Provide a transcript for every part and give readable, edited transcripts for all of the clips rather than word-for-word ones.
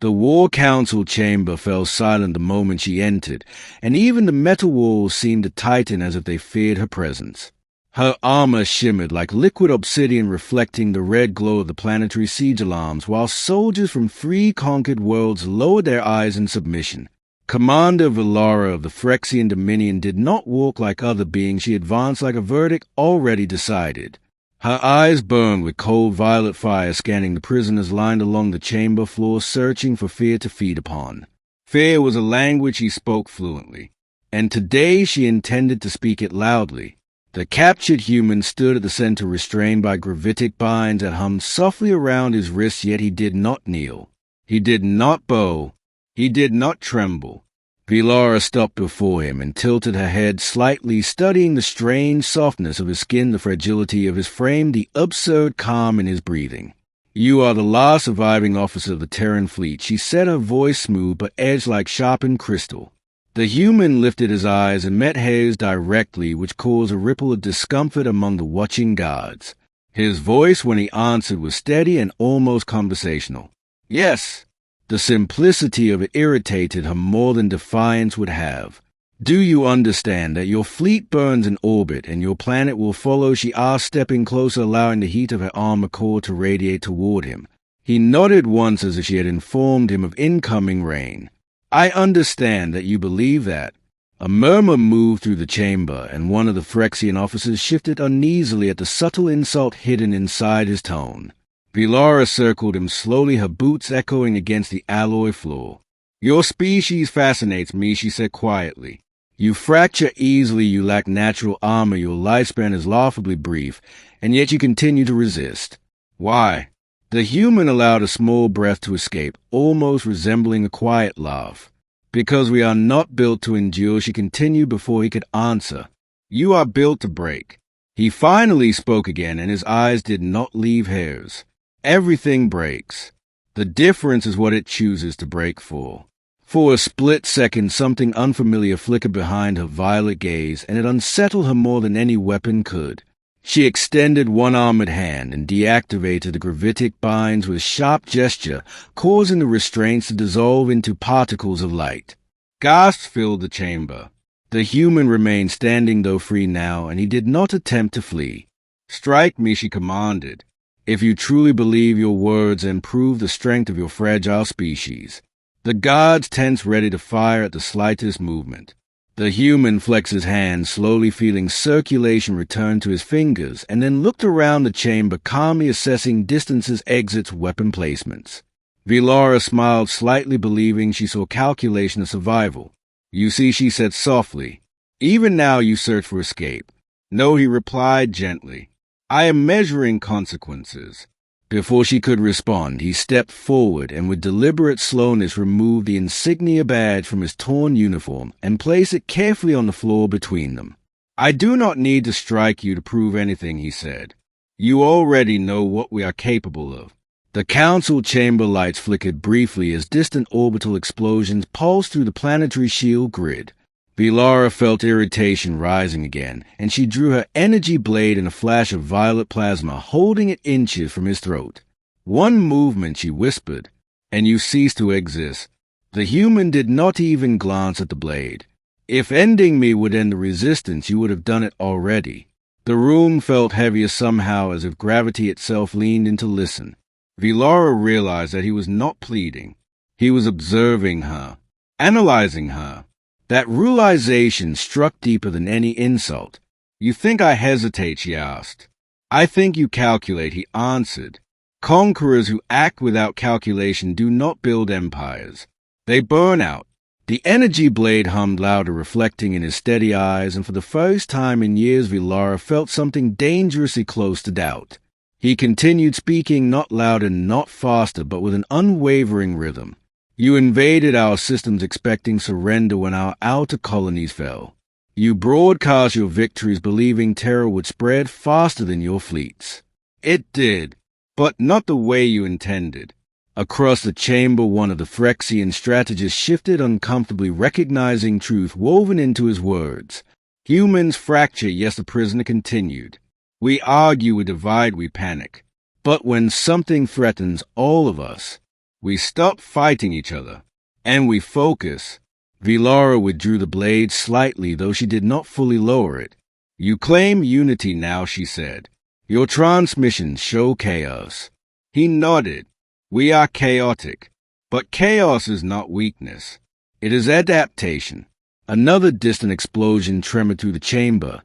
The War Council chamber fell silent the moment she entered, and even the metal walls seemed to tighten as if they feared her presence. Her armor shimmered like liquid obsidian reflecting the red glow of the planetary siege alarms, while soldiers from 3 conquered worlds lowered their eyes in submission. Commander Villara of the Phyrexian Dominion did not walk like other beings, she advanced like a verdict already decided. Her eyes burned with cold violet fire, scanning the prisoners lined along the chamber floor, searching for fear to feed upon. Fear was a language she spoke fluently, and today she intended to speak it loudly. The captured human stood at the center, restrained by gravitic binds that hummed softly around his wrists, yet he did not kneel. He did not bow. He did not tremble. Villara stopped before him and tilted her head slightly, studying the strange softness of his skin, the fragility of his frame, the absurd calm in his breathing. "You are the last surviving officer of the Terran fleet," she said, her voice smooth but edged like sharpened crystal. The human lifted his eyes and met hers directly, which caused a ripple of discomfort among the watching guards. His voice, when he answered, was steady and almost conversational. "Yes." The simplicity of it irritated her more than defiance would have. "Do you understand that your fleet burns in orbit and your planet will follow?" she asked, stepping closer, allowing the heat of her armor core to radiate toward him. He nodded once as if she had informed him of incoming rain. "I understand that you believe that." A murmur moved through the chamber, and one of the Phyrexian officers shifted uneasily at the subtle insult hidden inside his tone. Villara circled him slowly, her boots echoing against the alloy floor. "Your species fascinates me," she said quietly. "You fracture easily, you lack natural armor, your lifespan is laughably brief, and yet you continue to resist. Why?" The human allowed a small breath to escape, almost resembling a quiet laugh. "Because we are not built to endure," she continued before he could answer. "You are built to break." He finally spoke again, and his eyes did not leave hers. "Everything breaks. The difference is what it chooses to break for." For a split second, something unfamiliar flickered behind her violet gaze, and it unsettled her more than any weapon could. She extended one armored hand and deactivated the gravitic binds with a sharp gesture, causing the restraints to dissolve into particles of light. Gasps filled the chamber. The human remained standing, though free now, and he did not attempt to flee. "Strike me," she commanded, "if you truly believe your words and prove the strength of your fragile species." The guards tensed, ready to fire at the slightest movement. The human flexed his hand, slowly feeling circulation return to his fingers, and then looked around the chamber, calmly assessing distances, exits, weapon placements. Villara smiled slightly, believing she saw calculation of survival. "You see," she said softly, "even now you search for escape." "No," he replied gently. "I am measuring consequences." Before she could respond, he stepped forward and with deliberate slowness removed the insignia badge from his torn uniform and placed it carefully on the floor between them. "I do not need to strike you to prove anything," he said. "You already know what we are capable of." The council chamber lights flickered briefly as distant orbital explosions pulsed through the planetary shield grid. Villara felt irritation rising again, and she drew her energy blade in a flash of violet plasma, holding it inches from his throat. "One movement," she whispered, "and you cease to exist." The human did not even glance at the blade. "If ending me would end the resistance, you would have done it already." The room felt heavier somehow, as if gravity itself leaned in to listen. Villara realized that he was not pleading. He was observing her, analyzing her. That realization struck deeper than any insult. "You think I hesitate?" she asked. "I think you calculate," he answered. "Conquerors who act without calculation do not build empires. They burn out." The energy blade hummed louder, reflecting in his steady eyes, and for the first time in years Villara felt something dangerously close to doubt. He continued speaking, not louder, not faster, but with an unwavering rhythm. "You invaded our systems expecting surrender when our outer colonies fell. You broadcast your victories believing terror would spread faster than your fleets. It did, but not the way you intended." Across the chamber, one of the Phyrexian strategists shifted uncomfortably, recognizing truth woven into his words. "Humans fracture," yes, the prisoner continued. "We argue, we divide, we panic. But when something threatens all of us, We stop fighting each other, and we focus. Vilara withdrew the blade slightly, though she did not fully lower it. You claim unity now, she said. Your transmissions show chaos. He nodded. We are chaotic, but chaos is not weakness. It is adaptation. Another distant explosion trembled through the chamber,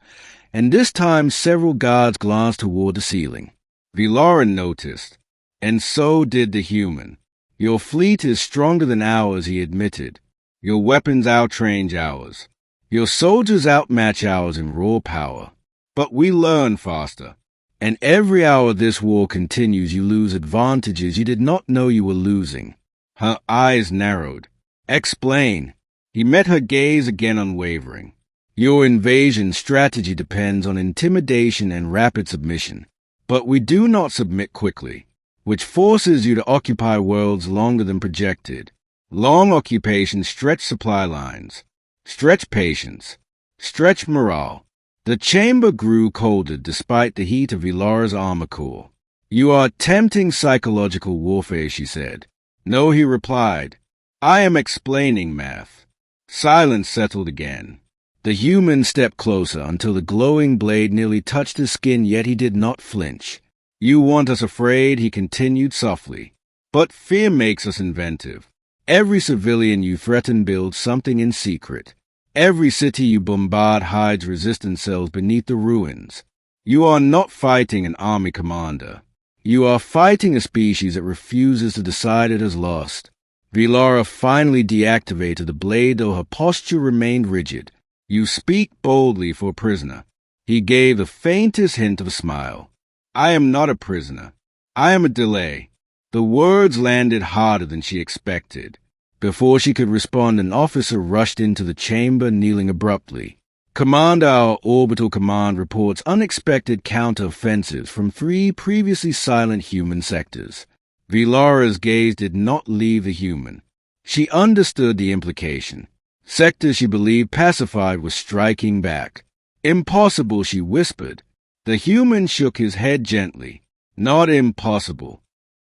and this time several guards glanced toward the ceiling. Vilara noticed, and so did the human. Your fleet is stronger than ours, he admitted. Your weapons outrange ours. Your soldiers outmatch ours in raw power. But we learn faster. And every hour this war continues, you lose advantages you did not know you were losing. Her eyes narrowed. Explain. He met her gaze again, unwavering. Your invasion strategy depends on intimidation and rapid submission. But we do not submit quickly, which forces you to occupy worlds longer than projected. Long occupations stretch supply lines, stretch patience, stretch morale. The chamber grew colder despite the heat of Vilara's armor core. You are attempting psychological warfare, she said. No, he replied. I am explaining math. Silence settled again. The human stepped closer until the glowing blade nearly touched his skin, yet he did not flinch. You want us afraid, he continued softly. But fear makes us inventive. Every civilian you threaten builds something in secret. Every city you bombard hides resistance cells beneath the ruins. You are not fighting an army commander. You are fighting a species that refuses to decide it has lost. Vilara finally deactivated the blade, though her posture remained rigid. You speak boldly for a prisoner. He gave the faintest hint of a smile. I am not a prisoner. I am a delay. The words landed harder than she expected. Before she could respond, an officer rushed into the chamber, kneeling abruptly. Commander, our orbital command reports unexpected counter-offensives from 3 previously silent human sectors. Vilara's gaze did not leave the human. She understood the implication. Sectors she believed pacified were striking back. Impossible, she whispered. The human shook his head gently. Not impossible.